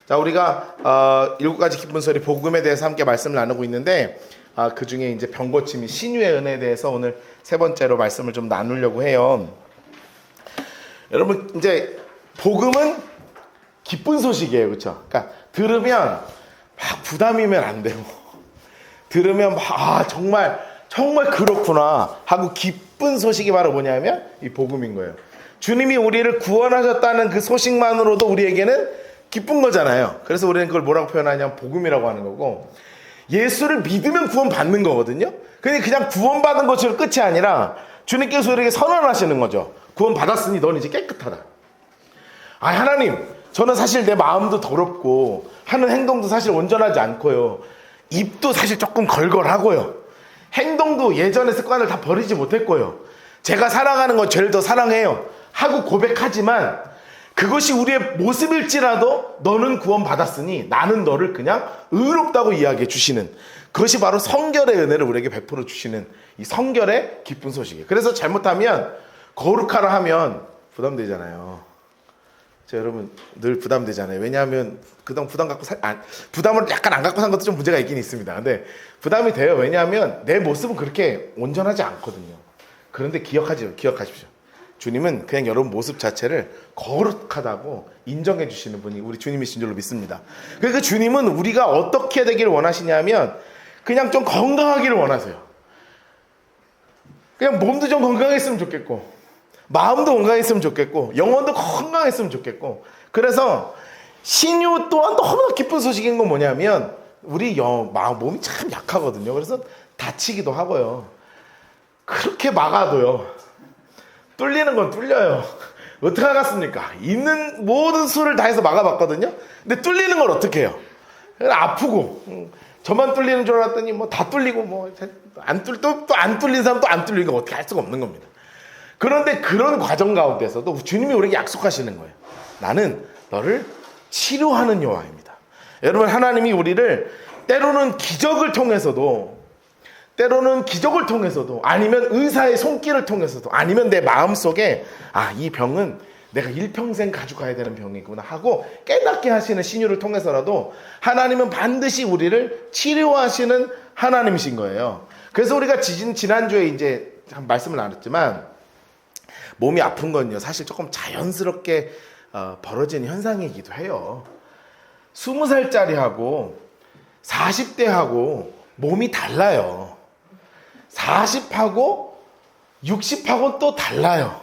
자, 우리가 7가지 기쁜 소리 복음에 대해서 함께 말씀을 나누고 있는데 그 중에 이제 병고침이 신유의 은혜에 대해서 오늘 세 번째로 말씀을 좀 나누려고 해요. 여러분, 이제 복음은 기쁜 소식이에요, 그렇죠? 그러니까 들으면 막 부담이면 안 되고 들으면 막 정말 그렇구나 하고 기쁜 소식이 바로 뭐냐면 이 복음인 거예요. 주님이 우리를 구원하셨다는 그 소식만으로도 우리에게는 기쁜 거잖아요. 그래서 우리는 그걸 뭐라고 표현하냐면 복음이라고 하는 거고, 예수를 믿으면 구원받는 거거든요. 근데 그냥 구원받은 것으로 끝이 아니라 주님께서 우리에게 선언하시는 거죠. 구원받았으니 넌 이제 깨끗하다. 하나님, 저는 사실 내 마음도 더럽고 하는 행동도 사실 온전하지 않고요, 입도 사실 조금 걸걸하고요, 행동도 예전의 습관을 다 버리지 못했고요, 제가 사랑하는 건 죄를 더 사랑해요 하고 고백하지만 그것이 우리의 모습일지라도 너는 구원받았으니 나는 너를 그냥 의롭다고 이야기해 주시는, 그것이 바로 성결의 은혜를 우리에게 베풀어 주시는 이 성결의 기쁜 소식이에요. 그래서 잘못하면 거룩하라 하면 부담되잖아요. 여러분 늘 부담되잖아요. 왜냐하면 그동안 부담을 약간 안 갖고 산 것도 좀 문제가 있긴 있습니다. 근데 부담이 돼요. 왜냐하면 내 모습은 그렇게 온전하지 않거든요. 그런데 기억하십시오. 주님은 그냥 여러분 모습 자체를 거룩하다고 인정해 주시는 분이 우리 주님이신 줄로 믿습니다. 그러니까 주님은 우리가 어떻게 되기를 원하시냐면 그냥 좀 건강하기를 원하세요. 그냥 몸도 좀 건강했으면 좋겠고, 마음도 건강했으면 좋겠고, 영혼도 건강했으면 좋겠고. 그래서 신유 또한 너무나 기쁜 소식인 건 뭐냐면 우리 몸이 참 약하거든요. 그래서 다치기도 하고요, 그렇게 막아도요 뚫리는 건 뚫려요. 어떻게 알았습니까? 있는 모든 수를 다해서 막아봤거든요. 근데 뚫리는 걸 어떻게 해요? 아프고, 저만 뚫리는 줄 알았더니 뭐 다 뚫리고, 또 안 뚫린 사람 또 안 뚫리니까 어떻게 할 수가 없는 겁니다. 그런데 그런 과정 가운데서도 주님이 우리에게 약속하시는 거예요. 나는 너를 치료하는 여호와입니다. 여러분, 하나님이 우리를 때로는 기적을 통해서도, 아니면 의사의 손길을 통해서도, 아니면 내 마음속에 이 병은 내가 일평생 가져가야 되는 병이구나 하고 깨닫게 하시는 신유를 통해서라도 하나님은 반드시 우리를 치료하시는 하나님이신 거예요. 그래서 우리가 지난주에 이제 말씀을 나눴지만 몸이 아픈 건요 사실 조금 자연스럽게 벌어지는 현상이기도 해요. 20살짜리하고 40대하고 몸이 달라요. 40하고 60하고는 또 달라요.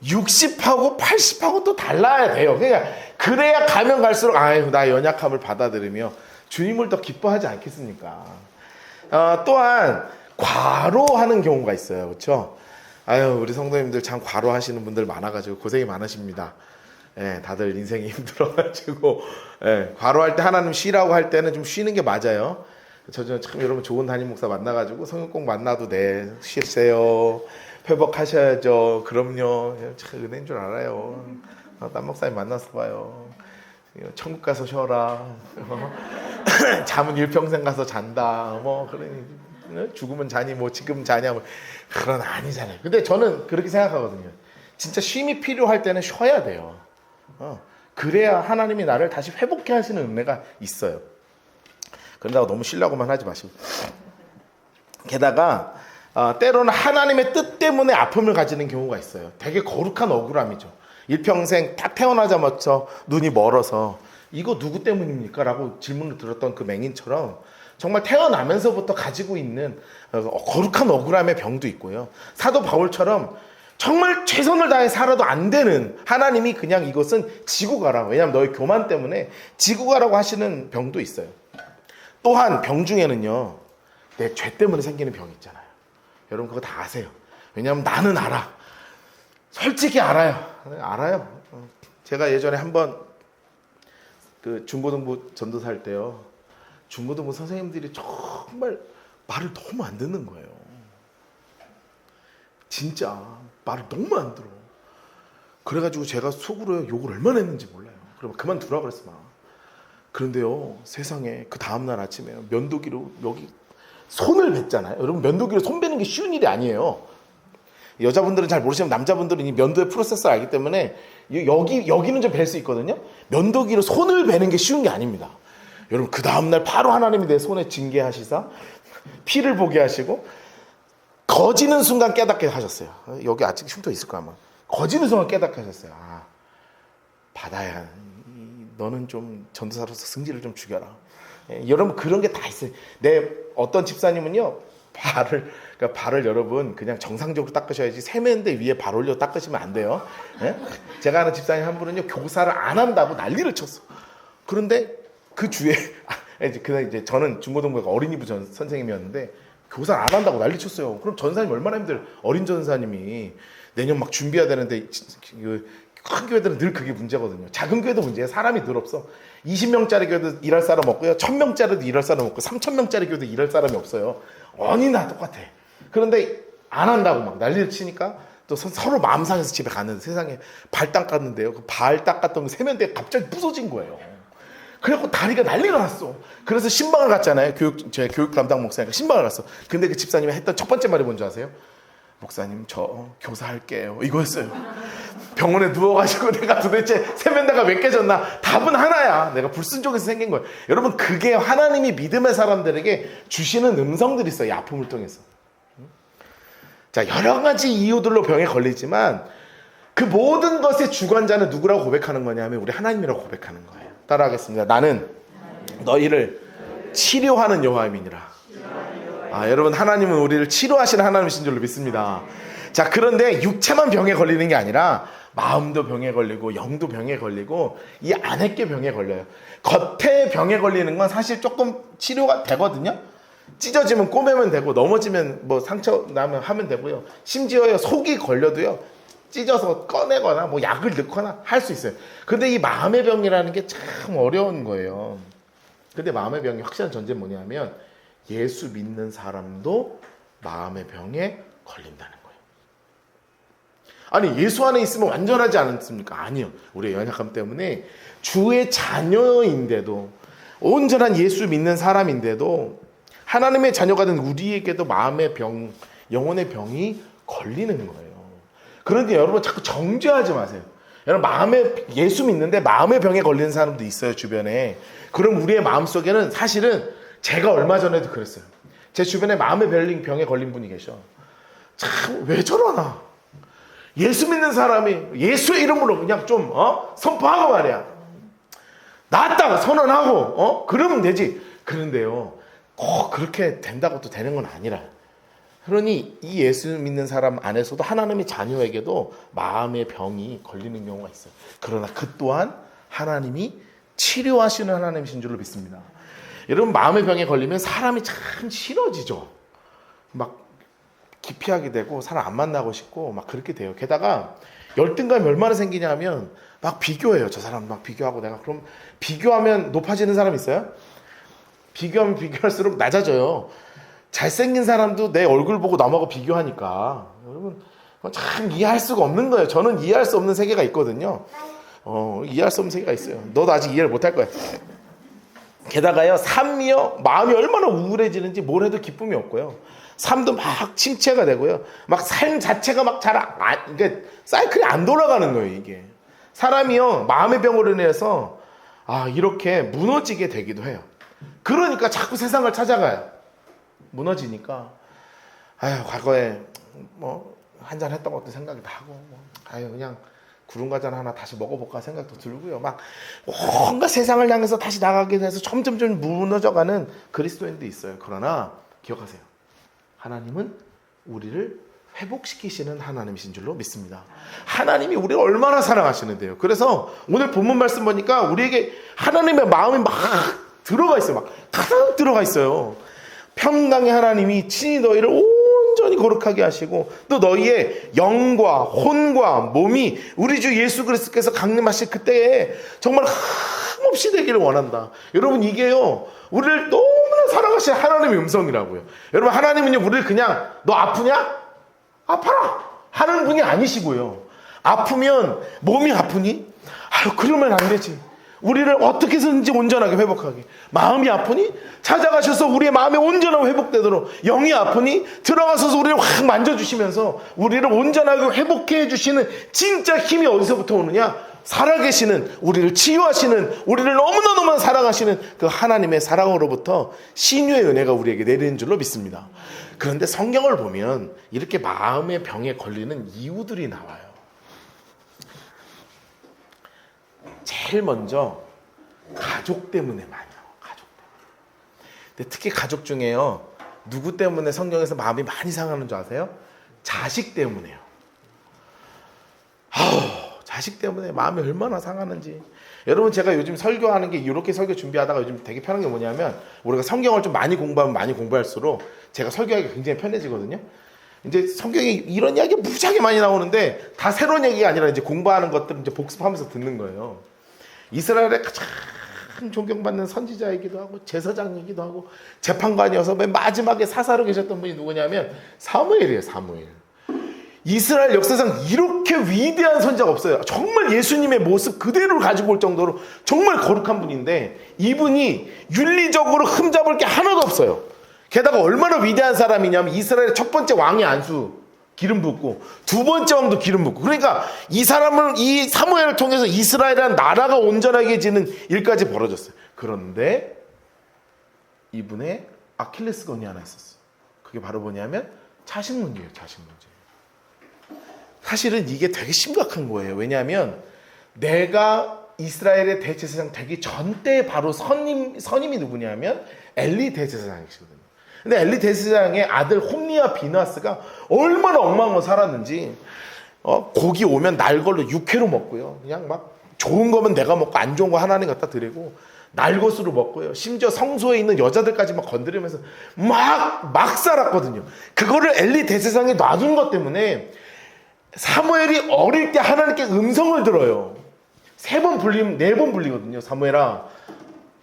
60하고 80하고 또 달라야 돼요. 그래야 가면 갈수록 나 연약함을 받아들이며 주님을 더 기뻐하지 않겠습니까? 또한 과로하는 경우가 있어요. 그렇죠? 우리 성도님들 참 과로하시는 분들 많아가지고 고생이 많으십니다. 다들 인생이 힘들어가지고 과로할 때 하나님 쉬라고 할 때는 좀 쉬는 게 맞아요. 저 참 여러분 좋은 담임 목사 만나가지고 성경 꼭 만나도 쉬세요, 회복하셔야죠. 그럼요, 참 은혜인 줄 알아요. 딴 목사님 만나서 봐요. 천국 가서 쉬어라. 잠은 일평생 가서 잔다. 죽으면 자니 지금 자냐. 그건 아니잖아요. 근데 저는 그렇게 생각하거든요. 진짜 쉼이 필요할 때는 쉬어야 돼요. 그래야 하나님이 나를 다시 회복해 하시는 은혜가 있어요. 그런다고 너무 쉬려고만 하지 마시고. 게다가 때로는 하나님의 뜻 때문에 아픔을 가지는 경우가 있어요. 되게 거룩한 억울함이죠. 일평생 딱 태어나자마자 눈이 멀어서 이거 누구 때문입니까? 라고 질문을 들었던 그 맹인처럼 정말 태어나면서부터 가지고 있는 거룩한 억울함의 병도 있고요. 사도 바울처럼 정말 최선을 다해 살아도 안 되는, 하나님이 그냥 이것은 지고 가라, 왜냐하면 너의 교만 때문에 지고 가라고 하시는 병도 있어요. 또한 병 중에는요, 내 죄 때문에 생기는 병이 있잖아요. 여러분 그거 다 아세요. 왜냐하면 나는 알아. 솔직히 알아요. 제가 예전에 한번 그 중고등부 전도사 할 때요, 중고등부 선생님들이 정말 말을 너무 안 듣는 거예요. 진짜 말을 너무 안 들어. 그래가지고 제가 속으로 욕을 얼마나 했는지 몰라요. 그러면 그만두라 그랬어. 그런데요, 세상에 그 다음날 아침에 면도기로 여기 손을 뱉잖아요. 여러분, 면도기로 손 베는 게 쉬운 일이 아니에요. 여자분들은 잘 모르시면 남자분들은 이 면도의 프로세스를 알기 때문에 여기는 좀 뵐 수 있거든요. 면도기로 손을 베는 게 쉬운 게 아닙니다. 여러분 그 다음날 바로 하나님이 내 손에 징계하시사 피를 보게 하시고 거지는 순간 깨닫게 하셨어요. 여기 아직 흉터 있을 거야 아마. 거지는 순간 깨닫게 하셨어요. 아, 바다야, 너는 좀 전도사로서 승질을 좀 죽여라. 여러분 그런 게 다 있어요. 내 어떤 집사님은요 발을 여러분 그냥 정상적으로 닦으셔야지 세면대 위에 발 올려 닦으시면 안 돼요. 제가 아는 집사님 한 분은요 교사를 안 한다고 난리를 쳤어. 그런데 그 주에 이제 저는 중고등부가 어린이부 선생님이었는데 교사를 안 한다고 난리 쳤어요. 그럼 전사님 얼마나 힘들? 어린 전사님이 내년 막 준비해야 되는데 큰 교회들은 늘 그게 문제거든요. 작은 교회도 문제예요. 사람이 늘 없어. 20명짜리 교회도 일할 사람 없고요. 1000명짜리도 일할 사람 없고 3000명짜리 교회도 일할 사람이 없어요. 어디나 똑같아. 그런데 안 한다고 막 난리를 치니까 또 서로 마음 상해서 집에 갔는데 세상에 발 닦았는데요. 그 발 닦았던 그 세면대가 갑자기 부서진 거예요. 그래갖고 다리가 난리가 났어. 그래서 신방을 갔잖아요. 제 교육 담당 목사니까 신방을 갔어. 근데 그 집사님이 했던 첫 번째 말이 뭔지 아세요? 목사님 저 교사할게요 이거였어요. 병원에 누워가지고 내가 도대체 세면대가 몇 개 졌나? 답은 하나야. 내가 불순종에서 생긴 거예요. 여러분 그게 하나님이 믿음의 사람들에게 주시는 음성들이 있어요. 이 아픔을 통해서. 자, 여러 가지 이유들로 병에 걸리지만 그 모든 것의 주관자는 누구라고 고백하는 거냐면 우리 하나님이라고 고백하는 거예요. 따라하겠습니다. 나는 너희를 치료하는 여호와임이니라. 여러분 하나님은 우리를 치료하시는 하나님이신 줄로 믿습니다. 자, 그런데 육체만 병에 걸리는 게 아니라 마음도 병에 걸리고 영도 병에 걸리고 이 안에 게 병에 걸려요. 겉에 병에 걸리는 건 사실 조금 치료가 되거든요. 찢어지면 꼬매면 되고 넘어지면 뭐 상처 나면 하면 되고요. 심지어 속이 걸려도요 찢어서 꺼내거나 뭐 약을 넣거나 할 수 있어요. 근데 이 마음의 병이라는 게 참 어려운 거예요. 근데 마음의 병이 확실한 전제는 뭐냐면 예수 믿는 사람도 마음의 병에 걸린다는 거예요. 아니 예수 안에 있으면 완전하지 않습니까? 아니요. 우리의 연약함 때문에 주의 자녀인데도 온전한 예수 믿는 사람인데도 하나님의 자녀가 된 우리에게도 마음의 병, 영혼의 병이 걸리는 거예요. 그런데 여러분 자꾸 정죄하지 마세요. 여러분 예수 믿는데 마음의 병에 걸리는 사람도 있어요 주변에. 그럼 우리의 마음속에는 사실은 제가 얼마 전에도 그랬어요. 제 주변에 마음의 병에 걸린 분이 계셔. 참 왜 저러나. 예수 믿는 사람이 예수의 이름으로 그냥 좀 선포하고 말이야. 낫다고 선언하고 그러면 되지. 그런데요 꼭 그렇게 된다고 또 되는 건 아니라. 그러니 이 예수 믿는 사람 안에서도 하나님의 자녀에게도 마음의 병이 걸리는 경우가 있어요. 그러나 그 또한 하나님이 치료하시는 하나님이신 줄로 믿습니다. 여러분 마음의 병에 걸리면 사람이 참 싫어지죠. 막 기피하게 되고 사람 안 만나고 싶고 막 그렇게 돼요. 게다가 열등감이 얼마나 생기냐면 막 비교해요. 저 사람 막 비교하고 내가 그럼 비교하면 높아지는 사람 있어요? 비교하면 비교할수록 낮아져요. 잘생긴 사람도 내 얼굴 보고 남하고 비교하니까 여러분 참 이해할 수가 없는 거예요. 저는 이해할 수 없는 세계가 있거든요. 이해할 수 없는 세계가 있어요. 너도 아직 이해를 못할 거야. 게다가요 삶이요 마음이 얼마나 우울해지는지 뭘 해도 기쁨이 없고요. 삶도 막 침체가 되고요. 막 삶 자체가 막 그러니까 사이클이 안 돌아가는 거예요. 이게 사람이요 마음의 병으로 인해서 이렇게 무너지게 되기도 해요. 그러니까 자꾸 세상을 찾아가요. 무너지니까 과거에 뭐 한잔 했던 것도 생각이 나고 그냥 구름과자 하나 다시 먹어볼까 생각도 들고요. 막 뭔가 세상을 향해서 다시 나가게 돼서 점점 무너져가는 그리스도인도 있어요. 그러나 기억하세요. 하나님은 우리를 회복시키시는 하나님이신 줄로 믿습니다. 하나님이 우리를 얼마나 사랑하시는데요. 그래서 오늘 본문 말씀 보니까 우리에게 하나님의 마음이 막 들어가 있어요. 막 가득 들어가 있어요. 평강의 하나님이 친히 너희를 온전히 거룩하게 하시고 또 너희의 영과 혼과 몸이 우리 주 예수 그리스도께서 강림하실 그때에 정말 흠없이 되기를 원한다. 여러분 이게요 우리를 너무나 사랑하시는 하나님의 음성이라고요. 여러분 하나님은요 우리를 그냥 너 아프냐? 아파라 하는 분이 아니시고요. 아프면 몸이 아프니? 그러면 안 되지. 우리를 어떻게 해서든지 온전하게 회복하게. 마음이 아프니 찾아가셔서 우리의 마음이 온전하게 회복되도록, 영이 아프니 들어가셔서 우리를 확 만져주시면서 우리를 온전하게 회복해 주시는 진짜 힘이 어디서부터 오느냐? 살아계시는, 우리를 치유하시는, 우리를 너무나 사랑하시는 그 하나님의 사랑으로부터 신유의 은혜가 우리에게 내리는 줄로 믿습니다. 그런데 성경을 보면 이렇게 마음의 병에 걸리는 이유들이 나와요. 제일 먼저 가족 때문에 많이 나와요. 가족 때문에. 근데 특히 가족 중에요, 누구 때문에 성경에서 마음이 많이 상하는 줄 아세요? 자식 때문에요. 자식 때문에 마음이 얼마나 상하는지. 여러분, 제가 요즘 설교하는 게, 이렇게 설교 준비하다가 요즘 되게 편한 게 뭐냐면, 우리가 성경을 좀 많이 공부하면 많이 공부할수록 제가 설교하기가 굉장히 편해지거든요. 이제 성경에 이런 이야기 무지하게 많이 나오는데 다 새로운 얘기가 아니라 이제 공부하는 것들을 이제 복습하면서 듣는 거예요. 이스라엘의 가장 존경받는 선지자이기도 하고 제사장이기도 하고 재판관이어서 맨 마지막에 사사로 계셨던 분이 누구냐면 사무엘이에요. 사무엘. 이스라엘 역사상 이렇게 위대한 선지자가 없어요. 정말 예수님의 모습 그대로 가지고 올 정도로 정말 거룩한 분인데, 이분이 윤리적으로 흠잡을 게 하나도 없어요. 게다가 얼마나 위대한 사람이냐면, 이스라엘의 첫 번째 왕이 안수 기름 붓고 두 번째 왕도 기름 붓고, 그러니까 이 사람은, 이 사무엘을 통해서 이스라엘이라는 나라가 온전하게 지는 일까지 벌어졌어요. 그런데 이분의 아킬레스건이 하나 있었어요. 그게 바로 뭐냐면 자식 문제예요. 자식 문제. 사실은 이게 되게 심각한 거예요. 왜냐하면 내가 이스라엘의 대제사장 되기 전 때 바로 선임이 누구냐면 엘리 대제사장이시거든요. 근데 엘리 대제사장의 아들 홈리와 비나스가 얼마나 엉망으로 살았는지, 고기 오면 날 걸로 육회로 먹고요. 그냥 막 좋은 거면 내가 먹고 안 좋은 거 하나님 갖다 드리고 날 것으로 먹고요. 심지어 성소에 있는 여자들까지 막 건드리면서 막 살았거든요. 그거를 엘리 대제사장이 놔둔 것 때문에 사무엘이 어릴 때 하나님께 음성을 들어요. 3번 불리면 4번 불리거든요. 사무엘아,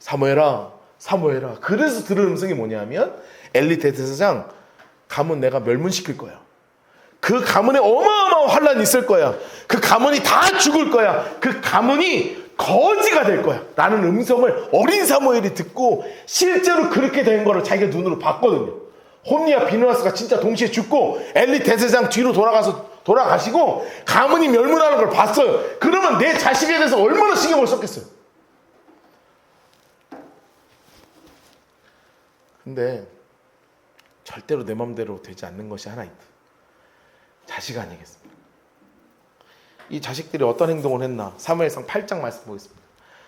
사무엘아, 사무엘아. 그래서 들은 음성이 뭐냐면, 엘리 대제사장, 가문 내가 멸문시킬 거야. 그 가문에 어마어마한 환란이 있을 거야. 그 가문이 다 죽을 거야. 그 가문이 거지가 될 거야. 라는 음성을 어린 사무엘이 듣고 실제로 그렇게 된 거를 자기가 눈으로 봤거든요. 홈리와 비느하스가 진짜 동시에 죽고 엘리 대제사장 뒤로 돌아가시고 가문이 멸문하는 걸 봤어요. 그러면 내 자식에 대해서 얼마나 신경을 썼겠어요. 근데 절대로 내 맘대로 되지 않는 것이 하나 있다. 자식 아니겠습니까? 이 자식들이 어떤 행동을 했나? 사무엘상 8장 말씀 보겠습니다.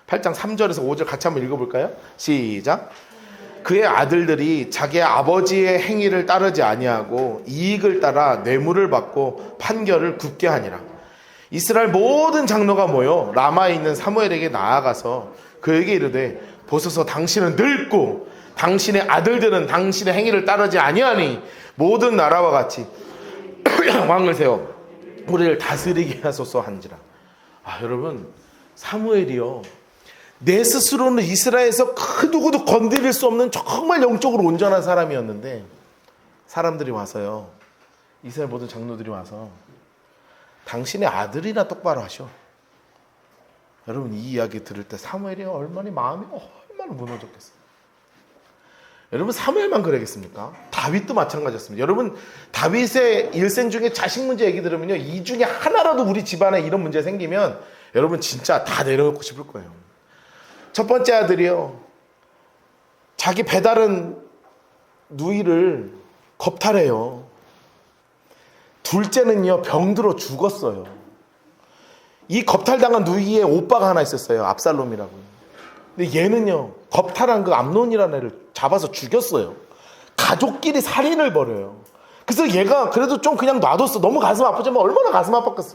8장 3절에서 5절 같이 한번 읽어볼까요? 시작. 그의 아들들이 자기 아버지의 행위를 따르지 아니하고 이익을 따라 뇌물을 받고 판결을 굽게 하니라. 이스라엘 모든 장로가 모여 라마에 있는 사무엘에게 나아가서 그에게 이르되, 보소서 당신은 늙고 당신의 아들들은 당신의 행위를 따르지 아니하니 모든 나라와 같이 왕을 세워 우리를 다스리게 하소서 한지라. 여러분, 사무엘이요, 내 스스로는 이스라엘에서 그 누구도 건드릴 수 없는 정말 영적으로 온전한 사람이었는데, 사람들이 와서요, 이스라엘 모든 장로들이 와서 당신의 아들이나 똑바로 하셔. 여러분, 이 이야기 들을 때 사무엘이 얼마나 마음이 얼마나 무너졌겠어요. 여러분, 사무엘만 그러겠습니까? 다윗도 마찬가지였습니다. 여러분, 다윗의 일생 중에 자식 문제 얘기 들으면요, 이 중에 하나라도 우리 집안에 이런 문제 생기면 여러분 진짜 다 내려놓고 싶을 거예요. 첫 번째 아들이요, 자기 배다른 누이를 겁탈해요. 둘째는요, 병들어 죽었어요. 이 겁탈당한 누이의 오빠가 하나 있었어요. 압살롬이라고. 근데 얘는요, 겁탈한 그 암논이라는 애를 잡아서 죽였어요. 가족끼리 살인을 벌여요. 그래서 얘가 그래도 좀 그냥 놔뒀어. 너무 가슴 아프지만 얼마나 가슴 아팠겠어.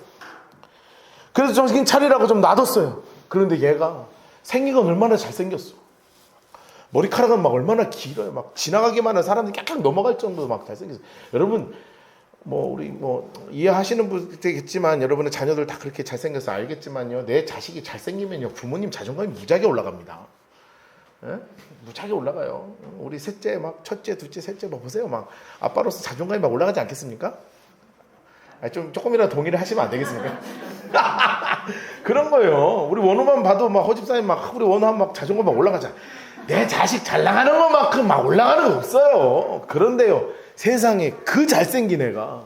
그래서 정신 차리라고 좀 놔뒀어요. 그런데 얘가 생긴 건 얼마나 잘생겼어. 머리카락은 막 얼마나 길어요. 막 지나가기만 하는 사람들이 깍깍 넘어갈 정도로 막 잘생겼어요. 여러분, 우리 이해하시는 분이겠지만, 여러분의 자녀들 다 그렇게 잘생겨서 알겠지만요, 내 자식이 잘생기면요, 부모님 자존감이 무지하게 올라갑니다. 예? 무지하게 올라가요. 우리 셋째, 막 첫째, 둘째, 셋째 막 보세요. 막 아빠로서 자존감이 막 올라가지 않겠습니까? 조금이라도 동의를 하시면 안 되겠습니까? 그런 거예요. 우리 원우만 봐도 막 허집사님 막 우리 원우 막 자존감 막 올라가자. 내 자식 잘 나가는 것만큼 막 올라가는 거 없어요. 그런데요, 세상에 그 잘생긴 애가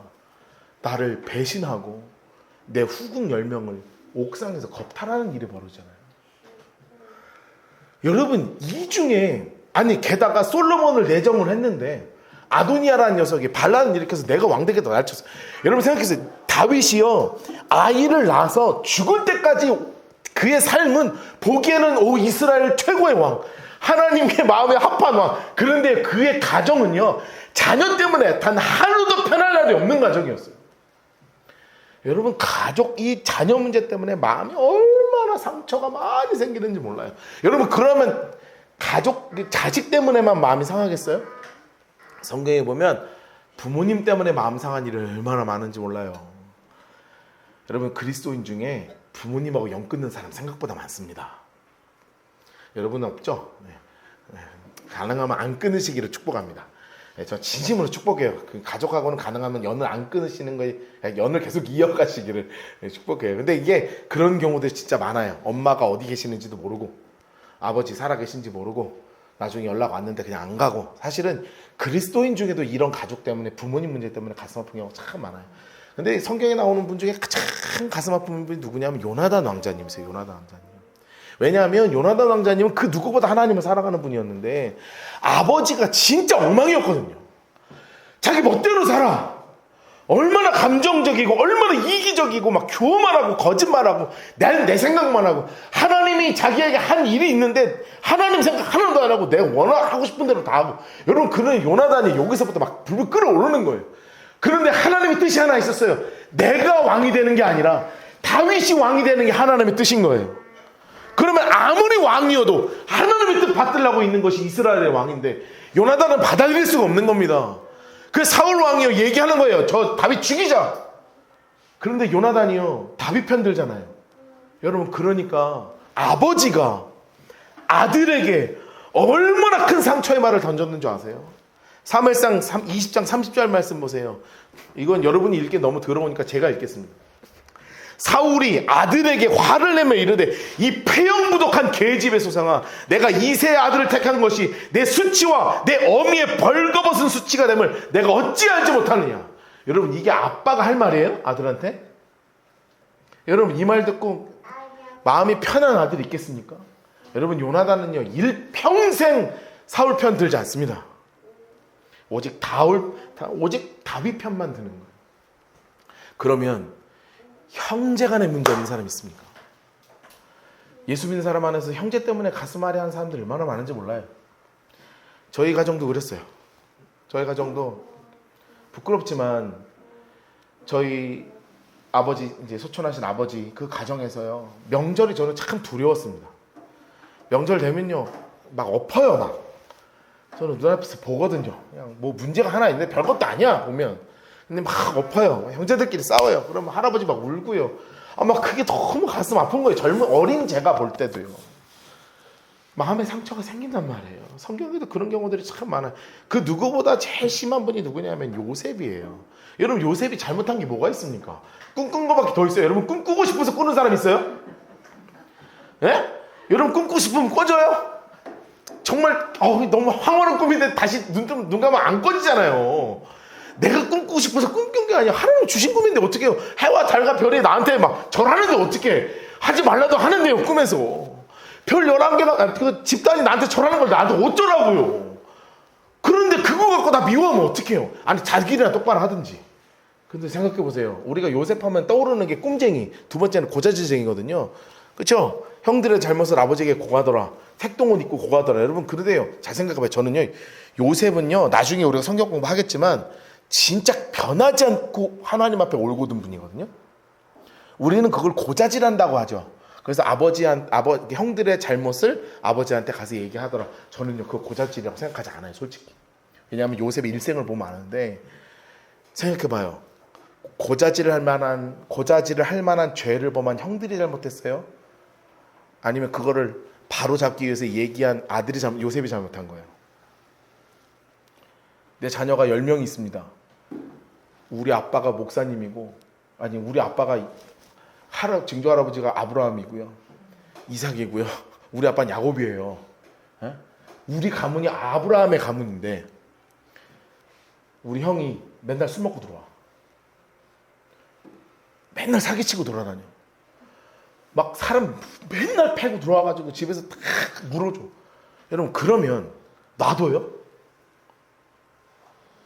나를 배신하고 내 후궁 10명을 옥상에서 겁탈하는 일이 벌어지잖아요. 여러분, 이 중에 아니 게다가 솔로몬을 내정을 했는데 아도니아라는 녀석이 반란을 일으켜서 내가 왕 되겠다 날쳤어. 여러분 생각해보세요. 다윗이요, 아이를 낳아서 죽을 때까지 그의 삶은 보기에는 오 이스라엘 최고의 왕, 하나님의 마음에 합한 왕. 그런데 그의 가정은요, 자녀 때문에 단 하루도 편할 날이 없는 가정이었어요. 여러분, 가족 이 자녀 문제 때문에 마음이 얼마나 상처가 많이 생기는지 몰라요. 여러분, 그러면 가족 자식 때문에만 마음이 상하겠어요? 성경에 보면 부모님 때문에 마음 상한 일이 얼마나 많은지 몰라요. 여러분, 그리스도인 중에 부모님하고 연 끊는 사람 생각보다 많습니다. 여러분은 없죠? 네. 가능하면 안 끊으시기를 축복합니다. 네, 저 진심으로 축복해요. 그 가족하고는 가능하면 연을 안 끊으시는 거에 연을 계속 이어가시기를 축복해요. 근데 이게 그런 경우들 진짜 많아요. 엄마가 어디 계시는지도 모르고 아버지 살아 계신지 모르고 나중에 연락 왔는데 그냥 안 가고. 사실은 그리스도인 중에도 이런 가족 때문에 부모님 문제 때문에 가슴 아픈 경우가 참 많아요. 근데 성경에 나오는 분 중에 가장 가슴 아픈 분이 누구냐면 요나단 왕자님이세요. 요나단 왕자님. 왜냐하면 요나단 왕자님은 그 누구보다 하나님을 사랑하는 분이었는데 아버지가 진짜 엉망이었거든요. 자기 멋대로 살아. 얼마나 감정적이고 얼마나 이기적이고 막 교만하고 거짓말하고 내 생각만 하고, 하나님이 자기에게 한 일이 있는데 하나님 생각 하나도 안 하고 내가 원하고 싶은 대로 다 하고. 여러분, 그런 요나단이 여기서부터 막 불을 끓어오르는 거예요. 그런데 하나님의 뜻이 하나 있었어요. 내가 왕이 되는 게 아니라 다윗이 왕이 되는 게 하나님의 뜻인 거예요. 그러면 아무리 왕이어도 하나님의 뜻 받들라고 있는 것이 이스라엘의 왕인데 요나단은 받아들일 수가 없는 겁니다. 그 사울 왕이요 얘기하는 거예요. 저 다윗 죽이자. 그런데 요나단이요 다윗 편 들잖아요. 여러분, 그러니까 아버지가 아들에게 얼마나 큰 상처의 말을 던졌는 줄 아세요? 사무엘상 20장 30절 말씀 보세요. 이건 여러분이 읽기 너무 더러우니까 제가 읽겠습니다. 사울이 아들에게 화를 내며 이르되 이 폐영부독한 계집의 소상아, 내가 이새의 아들을 택한 것이 내 수치와 내 어미의 벌거벗은 수치가 됨을 내가 어찌 알지 못하느냐. 여러분, 이게 아빠가 할 말이에요? 아들한테? 여러분, 이 말 듣고 마음이 편한 아들이 있겠습니까? 여러분, 요나단은요 일평생 사울 편 들지 않습니다. 오직 다윗 편만 드는 거예요. 그러면 형제 간에 문제 없는 사람이 있습니까? 예수 믿는 사람 안에서 형제 때문에 가슴 아래하는 사람들이 얼마나 많은지 몰라요. 저희 가정도 그랬어요. 저희 가정도 부끄럽지만 저희 아버지, 이제 소천하신 아버지 그 가정에서요, 명절이 저는 참 두려웠습니다. 명절 되면요 막 엎어요. 막 저는 눈앞에서 보거든요. 그냥 뭐 문제가 하나 있는데 별것도 아니야 보면. 근데 막 엎어요. 형제들끼리 싸워요. 그러면 할아버지 막 울고요. 막 그게 너무 가슴 아픈 거예요. 어린 제가 볼 때도요. 마음에 상처가 생긴단 말이에요. 성경에도 그런 경우들이 참 많아요. 그 누구보다 제일 심한 분이 누구냐면 요셉이에요. 여러분, 요셉이 잘못한 게 뭐가 있습니까? 꿈꾼 거밖에 더 있어요. 여러분, 꿈꾸고 싶어서 꾸는 사람 있어요? 예? 여러분, 꿈꾸고 싶으면 꿔줘요? 정말 너무 황홀한 꿈인데 다시 눈 감으면 안 꺼지잖아요. 내가 꿈꾸고 싶어서 꿈꾼 게 아니야. 하나님 주신 꿈인데 어떻게 해요? 해와 달과 별이 나한테 막 절하는데 어떻게 하지 말라도 하는데요. 꿈에서 별 11개가 그 집단이 나한테 절하는 걸 나한테 어쩌라고요. 그런데 그거 갖고 나 미워하면 어떡해요? 아니, 자기들이나 똑바로 하든지. 근데 생각해보세요. 우리가 요셉 하면 떠오르는 게 꿈쟁이, 두 번째는 고자질쟁이거든요. 그렇죠? 형들의 잘못을 아버지에게 고하더라. 색동옷 입고 고하더라. 여러분, 그러대요. 잘 생각해봐요. 저는요, 요셉은요, 나중에 우리가 성경 공부하겠지만 진짜 변하지 않고 하나님 앞에 올곧은 분이거든요. 우리는 그걸 고자질한다고 하죠. 그래서 형들의 잘못을 아버지한테 가서 얘기하더라. 저는요, 그거 고자질이라고 생각하지 않아요, 솔직히. 왜냐하면 요셉의 일생을 보면 아는데, 생각해봐요. 고자질을 할 만한 죄를 범한 형들이 잘못했어요? 아니면 그거를 바로 잡기 위해서 얘기한 요셉이 잘못한 거예요? 내 자녀가 10명이 있습니다. 우리 아빠가 목사님이고, 우리 아빠가 증조 할아버지가 아브라함이고요, 이삭이고요, 우리 아빠는 야곱이에요. 에? 우리 가문이 아브라함의 가문인데 우리 형이 맨날 술 먹고 들어와. 맨날 사기치고 돌아다녀. 막 사람 맨날 패고 들어와가지고 집에서 탁 물어줘. 여러분, 그러면 놔둬요?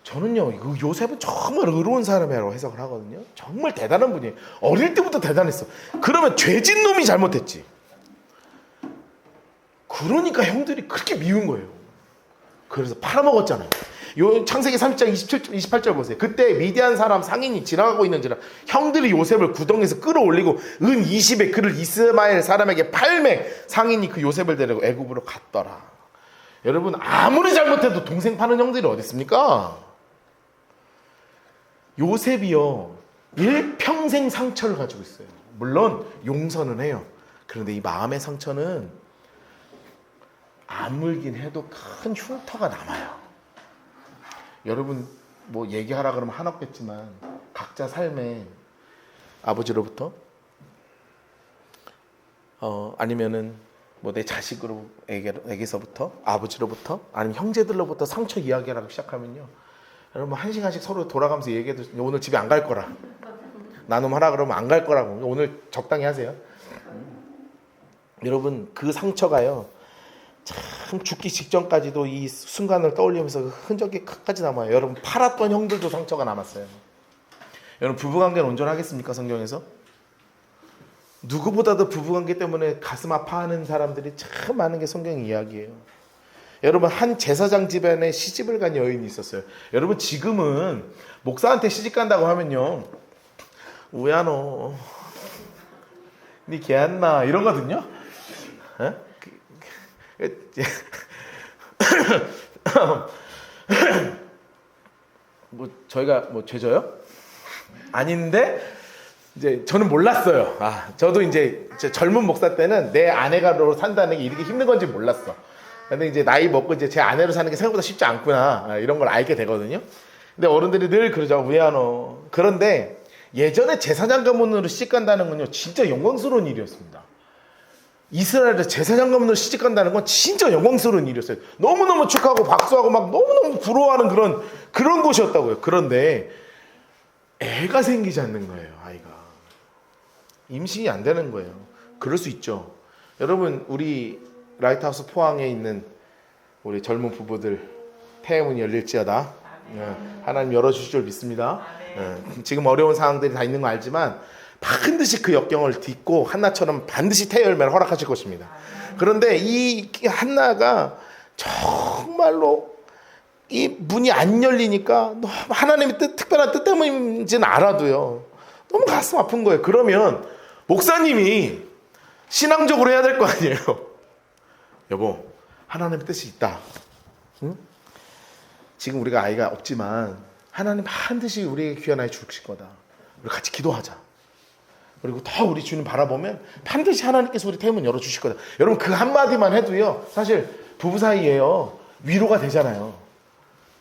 저는요, 요셉은 정말 의로운 사람이라고 해석을 하거든요. 정말 대단한 분이에요. 어릴 때부터 대단했어. 그러면 죄진 놈이 잘못했지. 그러니까 형들이 그렇게 미운 거예요. 그래서 팔아먹었잖아요. 요 창세기 30장 28절 보세요. 그때 미디안 사람 상인이 지나가고 있는지라 형들이 요셉을 구덩이에서 끌어올리고 은 20에 그를 이스마엘 사람에게 팔매 상인이 그 요셉을 데리고 애굽으로 갔더라. 여러분, 아무리 잘못해도 동생 파는 형들이 어디 있습니까? 요셉이요, 일평생 상처를 가지고 있어요. 물론 용서는 해요. 그런데 이 마음의 상처는 아물긴 해도 큰 흉터가 남아요. 여러분, 뭐 얘기하라 그러면 한없겠지만 각자 삶에 아버지로부터 아니면은 뭐 내 자식에게서부터, 아버지로부터, 아니면 형제들로부터 상처 이야기하라고 시작하면요, 여러분 한 시간씩 서로 돌아가면서 얘기해도 오늘 집에 안 갈 거라, 나눔하라 그러면 안 갈 거라고, 오늘 적당히 하세요. 여러분, 그 상처가요 참 죽기 직전까지도 이 순간을 떠올리면서 그 흔적이 끝까지 남아요. 여러분, 팔았던 형들도 상처가 남았어요. 여러분, 부부관계는 온전하겠습니까? 성경에서 누구보다도 부부관계 때문에 가슴 아파하는 사람들이 참 많은 게 성경 이야기예요. 여러분, 한 제사장 집안에 시집을 간 여인이 있었어요. 여러분, 지금은 목사한테 시집 간다고 하면요, 우야 너 니 개 안 나 이러거든요. 뭐 저희가 뭐 죄져요? 아닌데 이제 저는 몰랐어요. 저도 이제 젊은 목사 때는 내 아내가로 산다는 게 이렇게 힘든 건지 몰랐어. 근데 이제 나이 먹고 이제 제 아내로 사는 게 생각보다 쉽지 않구나, 이런 걸 알게 되거든요. 근데 어른들이 늘 그러죠. 왜하노? 그런데 예전에 제사장 가문으로 시집 간다는 건요, 진짜 영광스러운 일이었습니다. 이스라엘에 제사장 가문으로 시집 간다는 건 진짜 영광스러운 일이었어요. 너무너무 축하하고 박수하고 막 너무너무 부러워하는 그런 곳이었다고요. 그런데 애가 생기지 않는 거예요. 아이가 임신이 안 되는 거예요. 그럴 수 있죠. 여러분, 우리 라이트하우스 포항에 있는 우리 젊은 부부들 태문이 열릴지어다. 하나님 열어주실 줄 믿습니다. 지금 어려운 상황들이 다 있는 거 알지만 반드시 그 역경을 딛고 한나처럼 반드시 태 열매를 허락하실 것입니다. 그런데 이 한나가 정말로 이 문이 안 열리니까 하나님의 특별한 뜻 때문인지는 알아도요, 너무 가슴 아픈 거예요. 그러면 목사님이 신앙적으로 해야 될 거 아니에요. 여보, 하나님의 뜻이 있다. 응? 지금 우리가 아이가 없지만 하나님 반드시 우리에게 귀한 아이 주실 거다. 우리 같이 기도하자. 그리고 더 우리 주님 바라보면 반드시 하나님께서 우리 태문 열어주실 거다. 여러분, 그 한마디만 해도요, 사실 부부 사이에요, 위로가 되잖아요.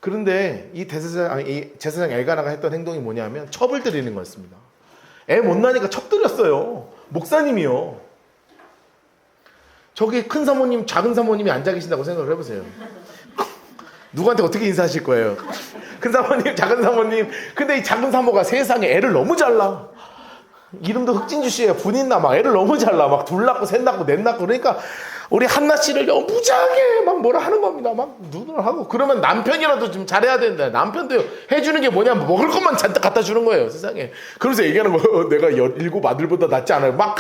그런데 이 제사장 엘가나가 했던 행동이 뭐냐면 첩을 드리는 거였습니다. 애 못 나니까 첩 드렸어요. 목사님이요. 저기 큰 사모님, 작은 사모님이 앉아 계신다고 생각을 해보세요. 누구한테 어떻게 인사하실 거예요? 큰 사모님, 작은 사모님. 근데 이 작은 사모가 세상에 애를 너무 잘 낳아. 이름도 흑진주 씨예요. 분인나 막 애를 너무 잘 낳아. 막 둘 낳고 셋 낳고 넷 낳고. 그러니까 우리 한나 씨를 무지하게 막 뭐라 하는 겁니다. 막 눈을 하고. 그러면 남편이라도 좀 잘해야 된다. 남편도 해주는 게 뭐냐면 먹을 것만 잔뜩 갖다 주는 거예요, 세상에. 그러면서 얘기하는 거예요. 내가 17 아들보다 낫지 않아요. 막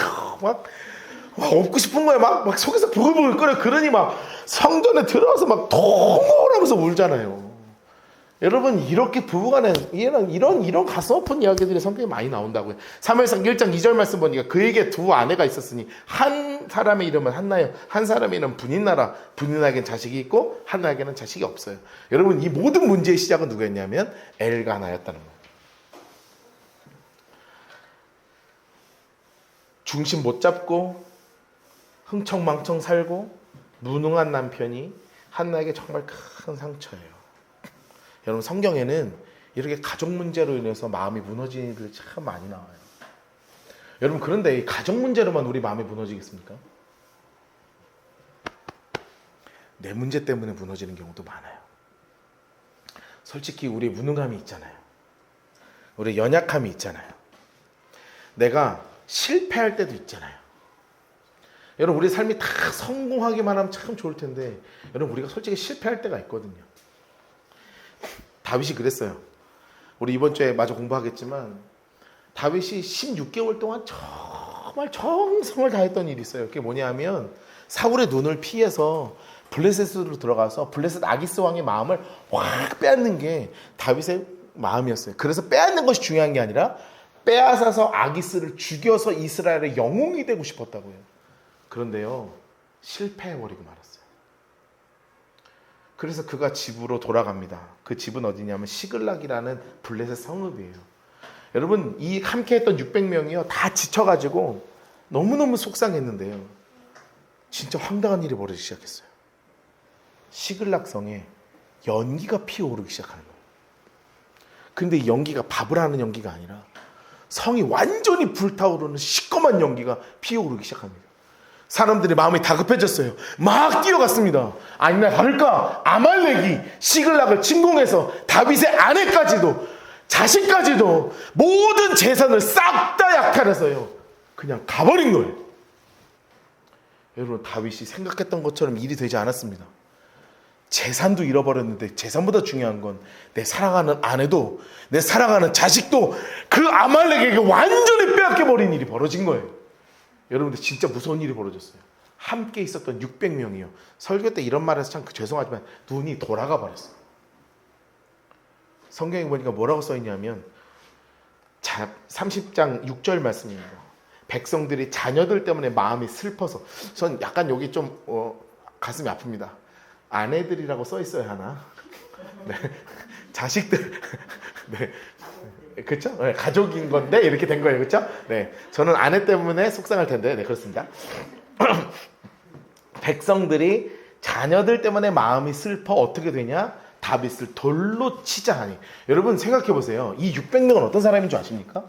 업고 싶은 거예요. 막 속에서 부글부글 끓여. 그러니 막 성전에 들어와서 막 동물하면서 울잖아요. 여러분, 이렇게 부부간에 이런 가슴 아픈 이야기들이 성경에 많이 나온다고요. 사무엘상 1장 2절 말씀 보니까 그에게 두 아내가 있었으니 한 사람의 이름은 한나요, 한 사람의 이름은 분인나라. 분인나에게는 자식이 있고 한나에게는 자식이 없어요. 여러분, 이 모든 문제의 시작은 누구였냐면 엘가나였다는 거예요. 중심 못 잡고 흥청망청 살고 무능한 남편이 한나에게 정말 큰 상처예요. 여러분, 성경에는 이렇게 가족 문제로 인해서 마음이 무너지는 일들이 참 많이 나와요. 여러분, 그런데 이 가정 문제로만 우리 마음이 무너지겠습니까? 내 문제 때문에 무너지는 경우도 많아요. 솔직히 우리의 무능함이 있잖아요. 우리의 연약함이 있잖아요. 내가 실패할 때도 있잖아요. 여러분, 우리 삶이 다 성공하기만 하면 참 좋을 텐데, 여러분, 우리가 솔직히 실패할 때가 있거든요. 다윗이 그랬어요. 우리 이번 주에 마저 공부하겠지만, 다윗이 16개월 동안 정말 정성을 다했던 일이 있어요. 그게 뭐냐면, 사울의 눈을 피해서 블레셋으로 들어가서 블레셋 아기스 왕의 마음을 확 빼앗는 게 다윗의 마음이었어요. 그래서 빼앗는 것이 중요한 게 아니라 빼앗아서 아기스를 죽여서 이스라엘의 영웅이 되고 싶었다고요. 그런데요, 실패해버리고 말았어요. 그래서 그가 집으로 돌아갑니다. 그 집은 어디냐면 시글락이라는 블레셋 성읍이에요. 여러분, 이 함께했던 600명이요 다 지쳐가지고 너무너무 속상했는데요, 진짜 황당한 일이 벌어지기 시작했어요. 시글락 성에 연기가 피어오르기 시작하는 거예요. 근데 이 연기가 밥을 하는 연기가 아니라 성이 완전히 불타오르는 시꺼먼 연기가 피어오르기 시작합니다. 사람들의 마음이 다급해졌어요. 막 뛰어갔습니다. 아니나 다를까, 아말렉이 시글락을 침공해서 다윗의 아내까지도 자식까지도 모든 재산을 싹 다 약탈해서요 그냥 가버린 거예요. 여러분, 다윗이 생각했던 것처럼 일이 되지 않았습니다. 재산도 잃어버렸는데 재산보다 중요한 건 내 사랑하는 아내도 내 사랑하는 자식도 그 아말렉에게 완전히 빼앗겨버린 일이 벌어진 거예요. 여러분들, 진짜 무서운 일이 벌어졌어요. 함께 있었던 600명이요. 설교 때 이런 말해서 참 죄송하지만 눈이 돌아가 버렸어요. 성경에 보니까 뭐라고 써있냐면 30장 6절 말씀입니다. 백성들이 자녀들 때문에 마음이 슬퍼서, 전 약간 여기 좀 가슴이 아픕니다. 아내들이라고 써있어야 하나? 네. 자식들, 네. 그렇죠? 네, 가족인 건데 이렇게 된 거예요, 그렇죠? 네, 저는 아내 때문에 속상할 텐데, 네, 그렇습니다. 백성들이 자녀들 때문에 마음이 슬퍼 어떻게 되냐? 다윗을 돌로 치자 하니. 여러분, 생각해 보세요. 이 600명은 어떤 사람인 줄 아십니까?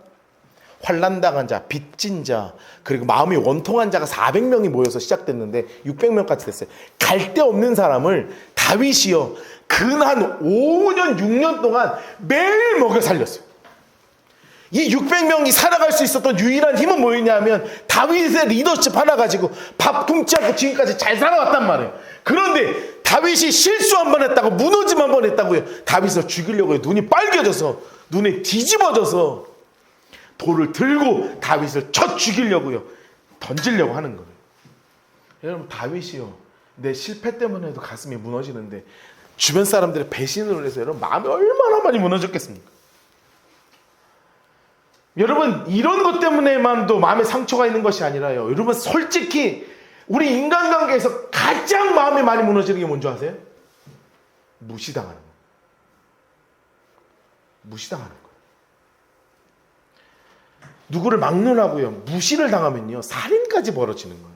환난당한 자, 빚진 자, 그리고 마음이 원통한 자가 400명이 모여서 시작됐는데 600명까지 됐어요. 갈 데 없는 사람을 다윗이요 근한 5년 6년 동안 매일 먹여 살렸어요. 이 600명이 살아갈 수 있었던 유일한 힘은 뭐였냐면 다윗의 리더십 하나 가지고 밥 굶지 않고 지금까지 잘 살아왔단 말이에요. 그런데 다윗이 실수 한 번 했다고, 무너짐 한 번 했다고요, 다윗을 죽이려고 해요. 눈이 빨개져서, 눈에 뒤집어져서 돌을 들고 다윗을 쳐 죽이려고요, 던지려고 하는 거예요. 여러분, 다윗이요 내 실패 때문에도 가슴이 무너지는데 주변 사람들의 배신으로 해서 여러분 마음이 얼마나 많이 무너졌겠습니까? 여러분, 이런 것 때문에만도 마음에 상처가 있는 것이 아니라요, 여러분, 솔직히 우리 인간관계에서 가장 마음이 많이 무너지는 게 뭔지 아세요? 무시당하는 거예요. 무시당하는 거예요. 누구를 막론하고요 무시를 당하면요 살인까지 벌어지는 거예요.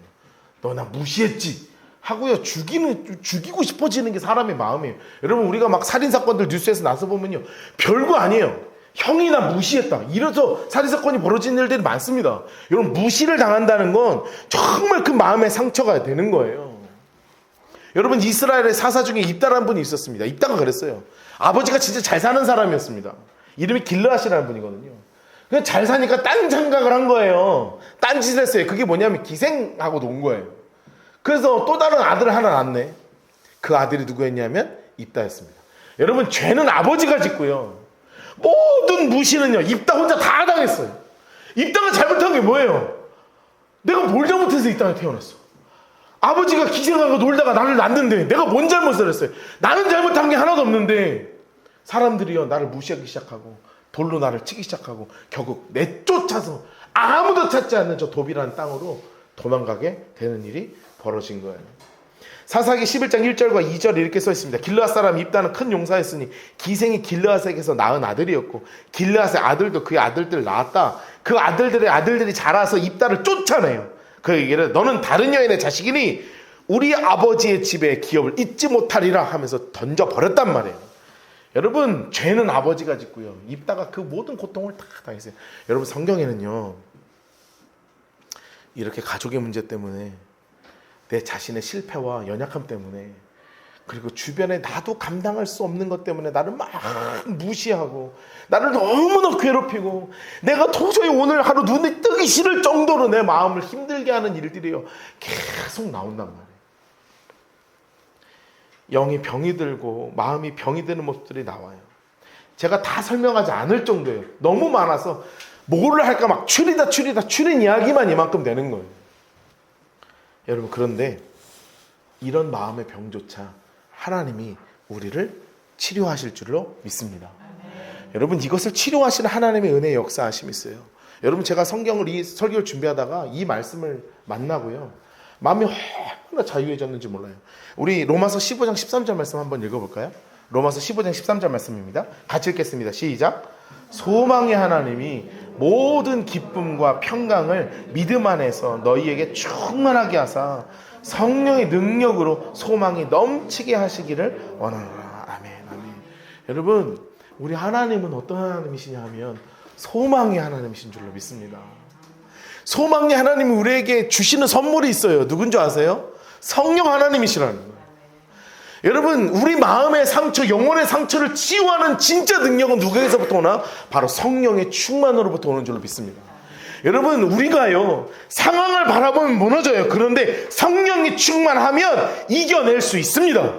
너 나 무시했지 하고요 죽이고 싶어지는 게 사람의 마음이에요. 여러분, 우리가 막 살인사건들 뉴스에서 나서 보면요 별거 아니에요. 형이나 무시했다, 이래서 살인사건이 벌어지는 일들이 많습니다. 여러분, 무시를 당한다는 건 정말 그 마음의 상처가 되는 거예요. 여러분, 이스라엘의 사사 중에 입다라는 분이 있었습니다. 입다가 그랬어요. 아버지가 진짜 잘 사는 사람이었습니다. 이름이 길르앗이라는 분이거든요. 그냥 잘 사니까 딴 생각을 한 거예요. 딴 짓을 했어요. 그게 뭐냐면 기생하고 논 거예요. 그래서 또 다른 아들을 하나 낳네. 그 아들이 누구였냐면 입다였습니다. 여러분, 죄는 아버지가 짓고요 모든 무시는요 입다 혼자 다 당했어요. 입다가 잘못한 게 뭐예요? 내가 뭘 잘못해서 이 땅에 태어났어? 아버지가 기생하고 놀다가 나를 낳는데 내가 뭔 잘못을 했어요? 나는 잘못한 게 하나도 없는데 사람들이요 나를 무시하기 시작하고 돌로 나를 치기 시작하고 결국 내쫓아서 아무도 찾지 않는 저 도비라는 땅으로 도망가게 되는 일이 벌어진 거예요. 사사기 11장 1절과 2절에 이렇게 써 있습니다. 길르앗 사람 입다는 큰 용사였으니 기생이 길르앗에게서 낳은 아들이었고 길르앗의 아들도 그의 아들들을 낳았다. 그 아들들의 아들들이 자라서 입다를 쫓아내요. 그 얘기를 너는 다른 여인의 자식이니 우리 아버지의 집에 기업을 잊지 못하리라 하면서 던져버렸단 말이에요. 여러분, 죄는 아버지가 짓고요 입다가 그 모든 고통을 다 당했어요. 여러분, 성경에는요 이렇게 가족의 문제 때문에, 내 자신의 실패와 연약함 때문에, 그리고 주변에 나도 감당할 수 없는 것 때문에 나를 막 무시하고 나를 너무나 괴롭히고 내가 도저히 오늘 하루 눈이 뜨기 싫을 정도로 내 마음을 힘들게 하는 일들이요 계속 나온단 말이에요. 영이 병이 들고 마음이 병이 드는 모습들이 나와요. 제가 다 설명하지 않을 정도예요. 너무 많아서 뭐를 할까 막 추린 이야기만 이만큼 되는 거예요. 여러분, 그런데 이런 마음의 병조차 하나님이 우리를 치료하실 줄로 믿습니다. 여러분, 이것을 치료하시는 하나님의 은혜의 역사하심이 있어요. 여러분, 제가 성경을 이 설교를 준비하다가 이 말씀을 만나고요, 마음이 얼마나 자유해졌는지 몰라요. 우리 로마서 15장 13절 말씀 한번 읽어볼까요? 로마서 15장 13절 말씀입니다. 같이 읽겠습니다. 시작. 소망의 하나님이 모든 기쁨과 평강을 믿음 안에서 너희에게 충만하게 하사 성령의 능력으로 소망이 넘치게 하시기를 원하노라. 아멘, 아멘. 여러분, 우리 하나님은 어떤 하나님이시냐 하면 소망의 하나님이신 줄로 믿습니다. 소망의 하나님이 우리에게 주시는 선물이 있어요. 누군지 아세요? 성령 하나님이시라는 거예요. 여러분, 우리 마음의 상처, 영혼의 상처를 치유하는 진짜 능력은 누구에게서부터 오나? 바로 성령의 충만으로부터 오는 줄로 믿습니다. 여러분, 우리가요 상황을 바라보면 무너져요. 그런데 성령이 충만하면 이겨낼 수 있습니다.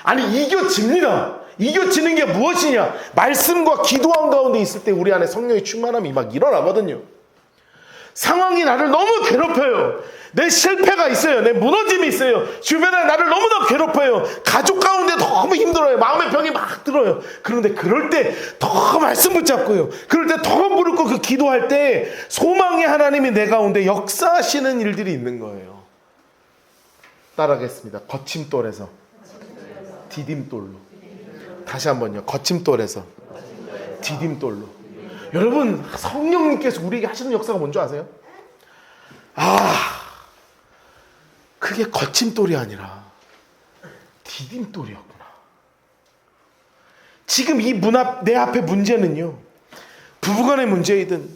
아니, 이겨집니다. 이겨지는 게 무엇이냐? 말씀과 기도한 가운데 있을 때 우리 안에 성령의 충만함이 막 일어나거든요. 상황이 나를 너무 괴롭혀요. 내 실패가 있어요. 내 무너짐이 있어요. 주변에 나를 너무나 괴롭혀요. 가족 가운데 너무 힘들어요. 마음의 병이 막 들어요. 그런데 그럴 때 더 말씀 붙잡고요, 그럴 때 더 무릎 꿇고 기도할 때 소망의 하나님이 내 가운데 역사하시는 일들이 있는 거예요. 따라하겠습니다. 거침돌에서 디딤돌로. 다시 한번요. 거침돌에서 디딤돌로. 여러분, 성령님께서 우리에게 하시는 역사가 뭔지 아세요? 그게 거침돌이 아니라 디딤돌이었구나. 지금 이 내 앞에 문제는요, 부부간의 문제이든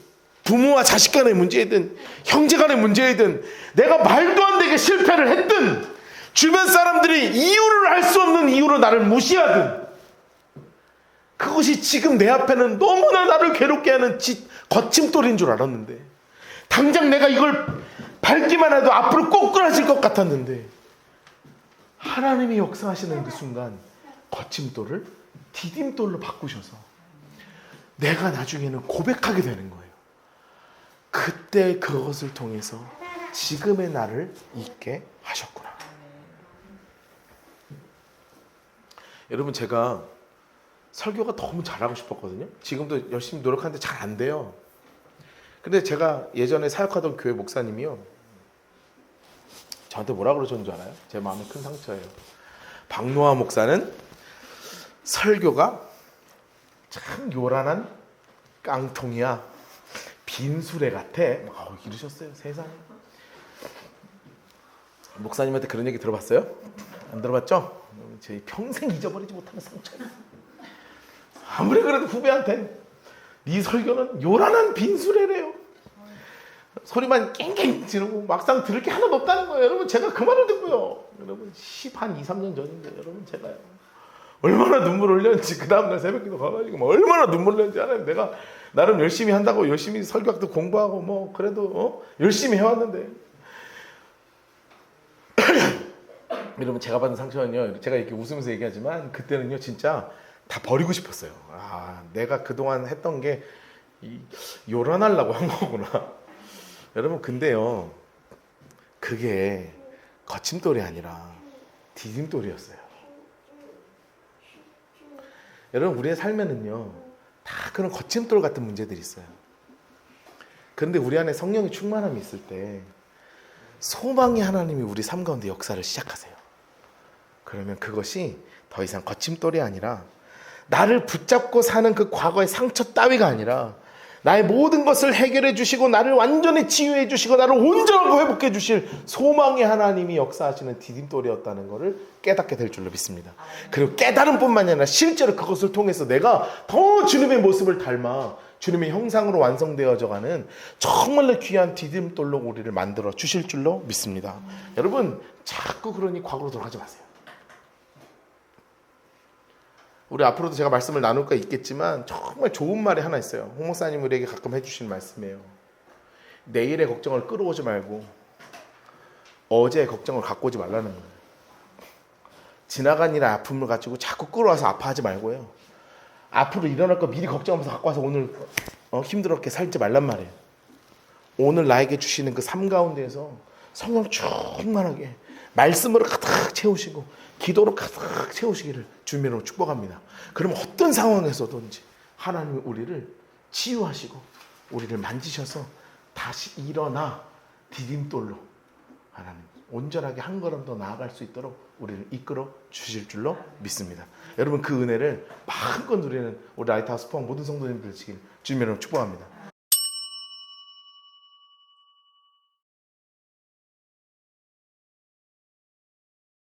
부모와 자식 간의 문제이든 형제 간의 문제이든 내가 말도 안 되게 실패를 했든 주변 사람들이 이유를 알 수 없는 이유로 나를 무시하든, 그것이 지금 내 앞에는 너무나 나를 괴롭게 하는 거침돌인 줄 알았는데, 당장 내가 이걸 밟기만 해도 앞으로 꼬꾸라질 것 같았는데, 하나님이 역사하시는 그 순간 거침돌을 디딤돌로 바꾸셔서 내가 나중에는 고백하게 되는 거예요. 그때 그것을 통해서 지금의 나를 있게 하셨구나. 여러분, 제가 설교가 너무 잘하고 싶었거든요. 지금도 열심히 노력하는데 잘 안 돼요. 근데 제가 예전에 사역하던 교회 목사님이요, 저한테 뭐라 그러셨는 줄 알아요? 제 마음에 큰 상처예요. 박노하 목사는 설교가 참 요란한 깡통이야, 빈수레 같아, 이러셨어요. 세상에. 목사님한테 그런 얘기 들어봤어요? 안 들어봤죠? 제 평생 잊어버리지 못하는 상처예요. 아무리 그래도 후배한테 네 설교는 요란한 빈수레래요. 소리만 깽깽 지르고 막상 들을 게 하나도 없다는 거예요. 여러분, 제가 그 말을 듣고요, 여러분, 한 2, 3년 전인데, 여러분, 제가요 얼마나 눈물 흘렸는지, 그 다음날 새벽기도 가가지고 얼마나 눈물 흘렸는지 알아요. 내가 나름 열심히 한다고 열심히 설교학도 공부하고 그래도 열심히 해왔는데 여러분, 제가 받은 상처는요, 제가 이렇게 웃으면서 얘기하지만 그때는요 진짜 다 버리고 싶었어요. 내가 그동안 했던 게 요란하려고 한 거구나. 여러분, 근데요, 그게 거침돌이 아니라 디딤돌이었어요. 여러분, 우리의 삶에는요 다 그런 거침돌 같은 문제들이 있어요. 그런데 우리 안에 성령의 충만함이 있을 때 소망의 하나님이 우리 삶 가운데 역사를 시작하세요. 그러면 그것이 더 이상 거침돌이 아니라 나를 붙잡고 사는 그 과거의 상처 따위가 아니라 나의 모든 것을 해결해 주시고 나를 완전히 치유해 주시고 나를 온전하고 회복해 주실 소망의 하나님이 역사하시는 디딤돌이었다는 것을 깨닫게 될 줄로 믿습니다. 그리고 깨달음 뿐만 아니라 실제로 그것을 통해서 내가 더 주님의 모습을 닮아 주님의 형상으로 완성되어져가는 정말로 귀한 디딤돌로 우리를 만들어 주실 줄로 믿습니다. 여러분 자꾸 그러니 과거로 돌아가지 마세요. 우리 앞으로도 제가 말씀을 나눌 거 있겠지만 정말 좋은 말이 하나 있어요. 홍 목사님 우리에게 가끔 해주시는 말씀이에요. 내일의 걱정을 끌어오지 말고 어제의 걱정을 갖고 오지 말라는 거예요. 지나간 일의 아픔을 가지고 자꾸 끌어와서 아파하지 말고요. 앞으로 일어날 거 미리 걱정하면서 갖고 와서 오늘 힘들게 살지 말란 말이에요. 오늘 나에게 주시는 그 삶 가운데에서 성령 충만하게 말씀으로 가득 채우시고 기도로 가득 채우시기를 주님으로 축복합니다. 그럼 어떤 상황에서든지 하나님이 우리를 치유하시고 우리를 만지셔서 다시 일어나 디딤돌로 하나님 온전하게 한 걸음 더 나아갈 수 있도록 우리를 이끌어 주실 줄로 믿습니다. 여러분 그 은혜를 마음껏 누리는 우리 라이트하우스 포항 모든 성도님들 지금 주님으로 축복합니다.